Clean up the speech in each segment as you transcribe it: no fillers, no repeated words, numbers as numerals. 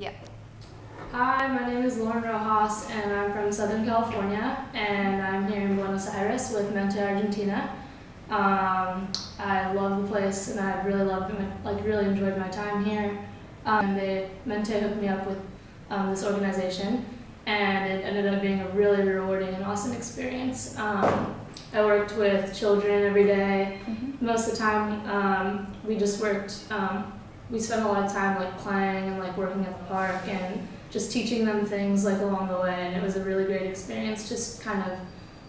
Yeah. Hi, my name is Lauren Rojas, and I'm from Southern California, and I'm here in Buenos Aires with Mente Argentina. I love the place, and I've really really enjoyed my time here. Mente hooked me up with this organization, and it ended up being a really rewarding and awesome experience. I worked with children every day. Mm-hmm. Most of the time, we just worked. We spent a lot of time playing and working at the park and just teaching them things along the way, and it was a really great experience just kind of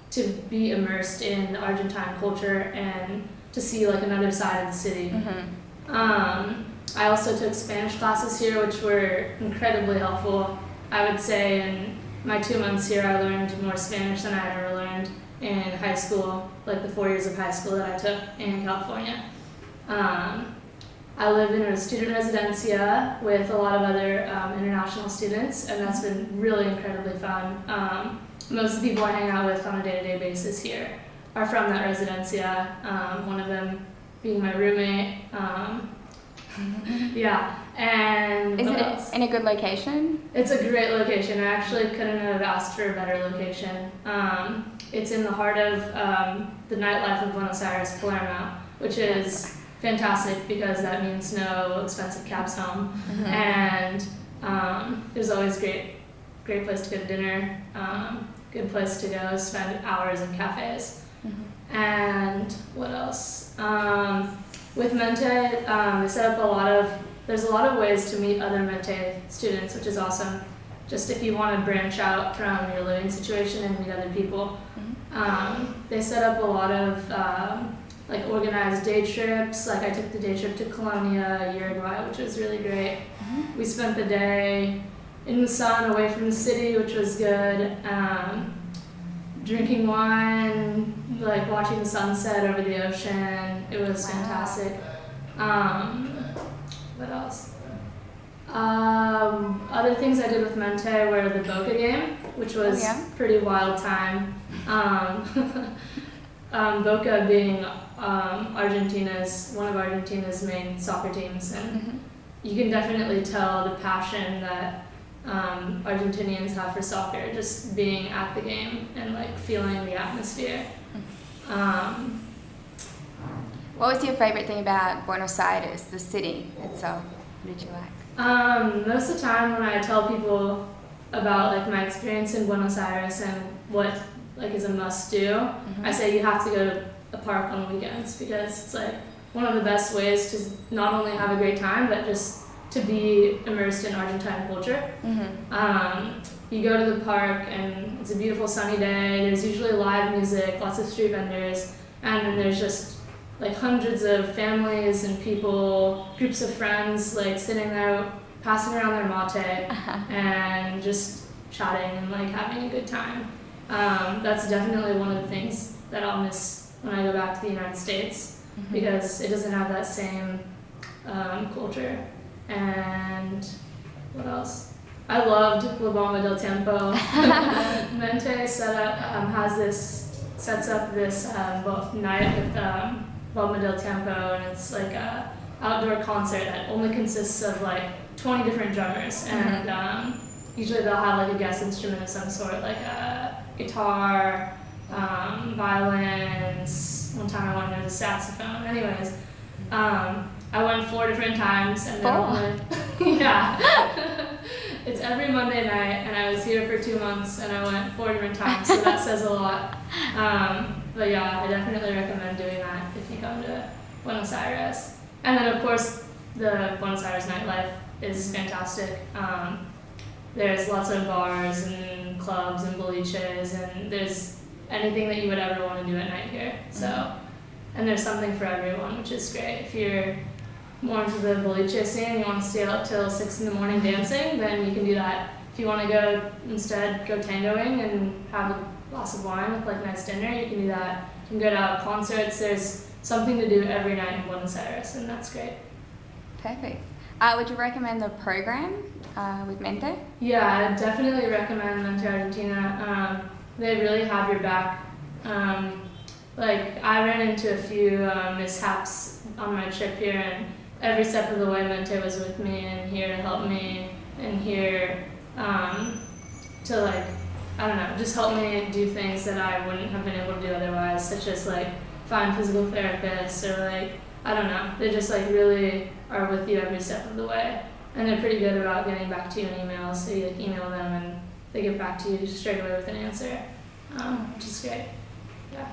to be immersed in the Argentine culture and to see another side of the city. Mm-hmm. I also took Spanish classes here, which were incredibly helpful. I would say in my 2 months here I learned more Spanish than I had ever learned in high school, the 4 years of high school that I took in California. I live in a student residencia with a lot of other international students, and that's been really incredibly fun. Most of the people I hang out with on a day-to-day basis here are from that residencia, one of them being my roommate. Yeah, and Is it in a good location? It's a great location. I actually couldn't have asked for a better location. It's in the heart of the nightlife of Buenos Aires, Palermo, which is fantastic because that means no expensive cabs home. Mm-hmm. And there's always great place to go to dinner, good place to go spend hours in cafes. Mm-hmm. And what else? With Mente, they set up there's a lot of ways to meet other Mente students, which is awesome. Just if you want to branch out from your living situation and meet other people. Mm-hmm. They set up a lot of organized day trips. I took the day trip to Colonia, Uruguay, which was really great. Mm-hmm. We spent the day in the sun away from the city, which was good. Drinking wine, watching the sunset over the ocean. It was fantastic. What else? Other things I did with Mente were the Boca game, which was pretty wild time. Boca being one of Argentina's main soccer teams, and you can definitely tell the passion that Argentinians have for soccer, just being at the game and feeling the atmosphere. What was your favorite thing about Buenos Aires, the city itself? What did you like? Most of the time when I tell people about my experience in Buenos Aires and what is a must do, I say you have to go to a park on the weekends because it's one of the best ways to not only have a great time but just to be immersed in Argentine culture. Mm-hmm. You go to the park and it's a beautiful sunny day. There's usually live music, lots of street vendors, and then there's just hundreds of families and people, groups of friends sitting there passing around their mate and just chatting and having a good time. That's definitely one of the things that I'll miss when I go back to the United States because it doesn't have that same culture. And what else? I loved La Bomba del Tiempo. Mente sets up this night with Bomba del Tiempo, and it's a outdoor concert that only consists of 20 different drummers, and usually they'll have a guest instrument of some sort, a guitar, violins. One time I went there was a saxophone. Anyways, I went 4 different times, and it's every Monday night, and I was here for 2 months, and I went 4 different times, so that says a lot. But yeah, I definitely recommend doing that if you come to Buenos Aires. And then of course, the Buenos Aires nightlife is fantastic. There's lots of bars and clubs and boliches, and there's anything that you would ever want to do at night here. So, and there's something for everyone, which is great. If you're more into the boliche scene, you want to stay out till 6 in the morning dancing, then you can do that. If you want to go tangoing and have a glass of wine with nice dinner, you can do that. You can go to concerts. There's something to do every night in Buenos Aires, and that's great. Perfect. Would you recommend the program with Mente? Yeah, I definitely recommend Mente Argentina. They really have your back. I ran into a few mishaps on my trip here, and every step of the way Mente was with me and here to help me and here to like, I don't know, just help me do things that I wouldn't have been able to do otherwise, such as like find physical therapists or like, I don't know, they just like really are with you every step of the way. And they're pretty good about getting back to you in emails, so you like email them and they get back to you straight away with an answer, which is great. Yeah.